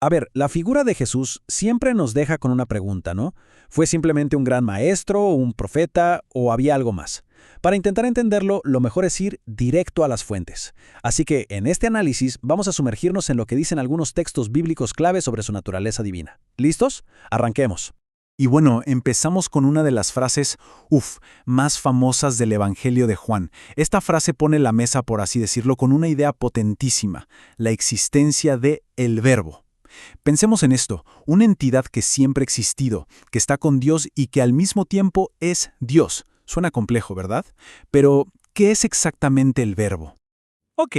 A ver, la figura de Jesús siempre nos deja con una pregunta, ¿no? ¿Fue simplemente un gran maestro, un profeta o había algo más? Para intentar entenderlo, lo mejor es ir directo a las fuentes. Así que en este análisis vamos a sumergirnos en lo que dicen algunos textos bíblicos clave sobre su naturaleza divina. ¿Listos? Arranquemos. Y bueno, empezamos con una de las frases, más famosas del Evangelio de Juan. Esta frase pone la mesa, por así decirlo, con una idea potentísima, la existencia de el Verbo. Pensemos en esto, una entidad que siempre ha existido, que está con Dios y que al mismo tiempo es Dios. Suena complejo, ¿verdad? Pero, ¿qué es exactamente el Verbo? Ok,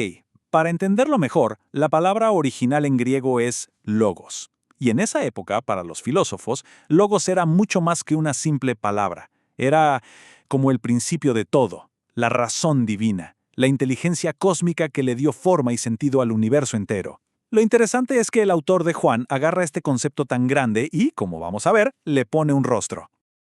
para entenderlo mejor, la palabra original en griego es logos. Y en esa época, para los filósofos, logos era mucho más que una simple palabra. Era como el principio de todo, la razón divina, la inteligencia cósmica que le dio forma y sentido al universo entero. Lo interesante es que el autor de Juan agarra este concepto tan grande y, como vamos a ver, le pone un rostro.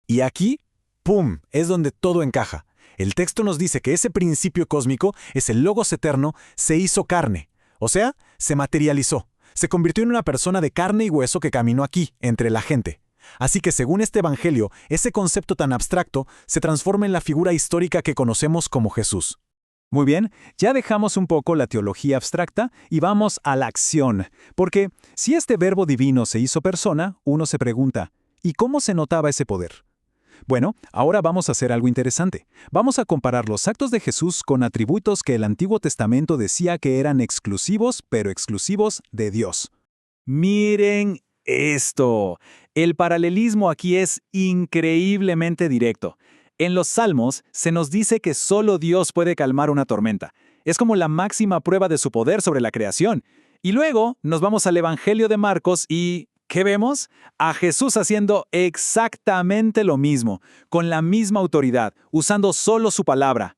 Y aquí, ¡pum!, es donde todo encaja. El texto nos dice que ese principio cósmico, ese logos eterno, se hizo carne. O sea, se materializó. Se convirtió en una persona de carne y hueso que caminó aquí, entre la gente. Así que según este evangelio, ese concepto tan abstracto se transforma en la figura histórica que conocemos como Jesús. Muy bien, ya dejamos un poco la teología abstracta y vamos a la acción. Porque si este verbo divino se hizo persona, uno se pregunta, ¿y cómo se notaba ese poder? Bueno, ahora vamos a hacer algo interesante. Vamos a comparar los actos de Jesús con atributos que el Antiguo Testamento decía que eran exclusivos, pero exclusivos de Dios. Miren esto. El paralelismo aquí es increíblemente directo. En los Salmos se nos dice que solo Dios puede calmar una tormenta. Es como la máxima prueba de su poder sobre la creación. Y luego nos vamos al Evangelio de Marcos y ¿qué vemos? A Jesús haciendo exactamente lo mismo, con la misma autoridad, usando solo su palabra.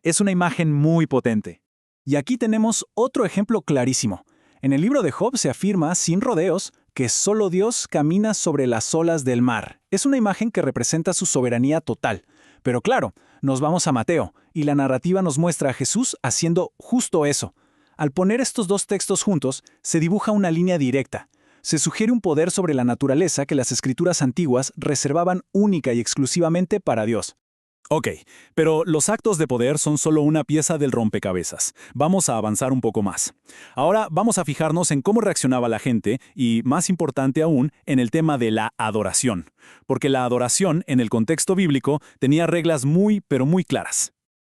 Es una imagen muy potente. Y aquí tenemos otro ejemplo clarísimo. En el libro de Job se afirma, sin rodeos, que solo Dios camina sobre las olas del mar. Es una imagen que representa su soberanía total. Pero claro, nos vamos a Mateo, y la narrativa nos muestra a Jesús haciendo justo eso. Al poner estos dos textos juntos, se dibuja una línea directa. Se sugiere un poder sobre la naturaleza que las escrituras antiguas reservaban única y exclusivamente para Dios. Ok, pero los actos de poder son solo una pieza del rompecabezas. Vamos a avanzar un poco más. Ahora vamos a fijarnos en cómo reaccionaba la gente y, más importante aún, en el tema de la adoración. Porque la adoración, en el contexto bíblico, tenía reglas pero muy claras.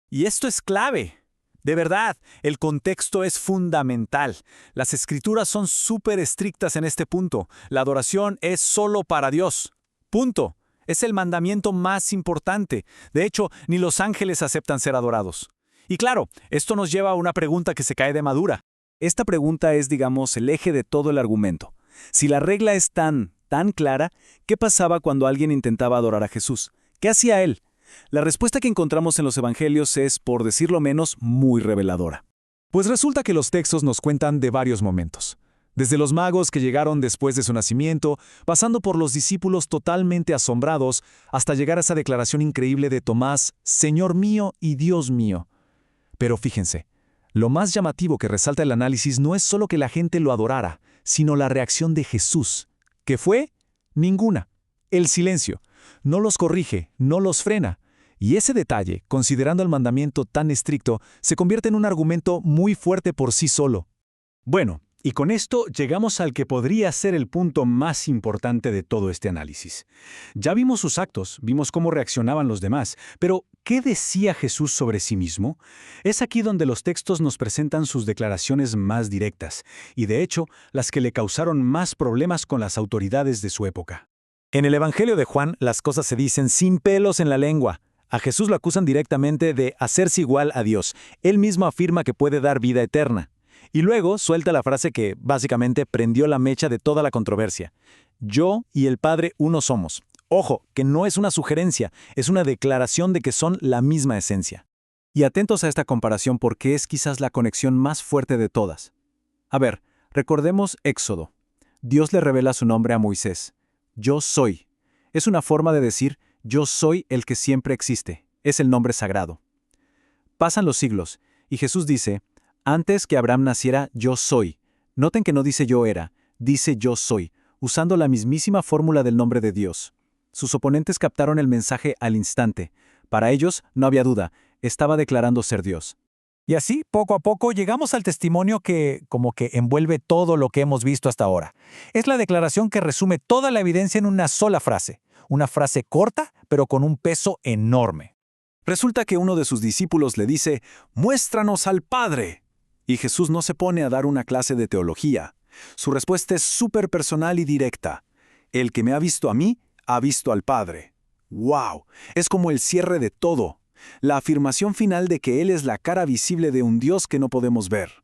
Y esto es clave. De verdad, el contexto es fundamental. Las escrituras son súper estrictas en este punto. La adoración es solo para Dios. Punto. Es el mandamiento más importante. De hecho, ni los ángeles aceptan ser adorados. Y claro, esto nos lleva a una pregunta que se cae de madura. Esta pregunta es, digamos, el eje de todo el argumento. Si la regla es tan clara, ¿qué pasaba cuando alguien intentaba adorar a Jesús? ¿Qué hacía él? La respuesta que encontramos en los evangelios es, por decirlo menos, muy reveladora. Pues resulta que los textos nos cuentan de varios momentos. Desde los magos que llegaron después de su nacimiento, pasando por los discípulos totalmente asombrados, hasta llegar a esa declaración increíble de Tomás, Señor mío y Dios mío. Pero fíjense, lo más llamativo que resalta el análisis no es solo que la gente lo adorara, sino la reacción de Jesús, que fue ninguna. El silencio. No los corrige, no los frena. Y ese detalle, considerando el mandamiento tan estricto, se convierte en un argumento muy fuerte por sí solo. Bueno, y con esto llegamos al que podría ser el punto más importante de todo este análisis. Ya vimos sus actos, vimos cómo reaccionaban los demás, pero ¿qué decía Jesús sobre sí mismo? Es aquí donde los textos nos presentan sus declaraciones más directas, y de hecho, las que le causaron más problemas con las autoridades de su época. En el Evangelio de Juan, las cosas se dicen sin pelos en la lengua. A Jesús lo acusan directamente de hacerse igual a Dios. Él mismo afirma que puede dar vida eterna. Y luego suelta la frase que, básicamente, prendió la mecha de toda la controversia. Yo y el Padre uno somos. Ojo, que no es una sugerencia, es una declaración de que son la misma esencia. Y atentos a esta comparación porque es quizás la conexión más fuerte de todas. A ver, recordemos Éxodo. Dios le revela su nombre a Moisés. Yo soy. Es una forma de decir, yo soy el que siempre existe. Es el nombre sagrado. Pasan los siglos, y Jesús dice, antes que Abraham naciera, yo soy. Noten que no dice yo era, dice yo soy, usando la mismísima fórmula del nombre de Dios. Sus oponentes captaron el mensaje al instante. Para ellos, no había duda, estaba declarando ser Dios. Y así, poco a poco, llegamos al testimonio que, como que envuelve todo lo que hemos visto hasta ahora. Es la declaración que resume toda la evidencia en una sola frase. Una frase corta, pero con un peso enorme. Resulta que uno de sus discípulos le dice, «¡Muéstranos al Padre!». Y Jesús no se pone a dar una clase de teología. Su respuesta es súper personal y directa. «El que me ha visto a mí, ha visto al Padre». ¡Wow! Es como el cierre de todo. La afirmación final de que Él es la cara visible de un Dios que no podemos ver.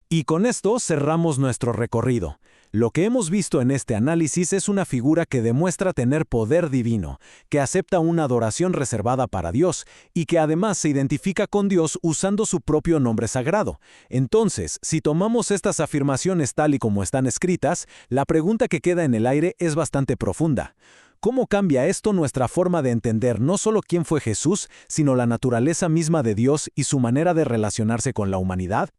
Y con esto cerramos nuestro recorrido. Lo que hemos visto en este análisis es una figura que demuestra tener poder divino, que acepta una adoración reservada para Dios y que además se identifica con Dios usando su propio nombre sagrado. Entonces, si tomamos estas afirmaciones tal y como están escritas, la pregunta que queda en el aire es bastante profunda. ¿Cómo cambia esto nuestra forma de entender no solo quién fue Jesús, sino la naturaleza misma de Dios y su manera de relacionarse con la humanidad?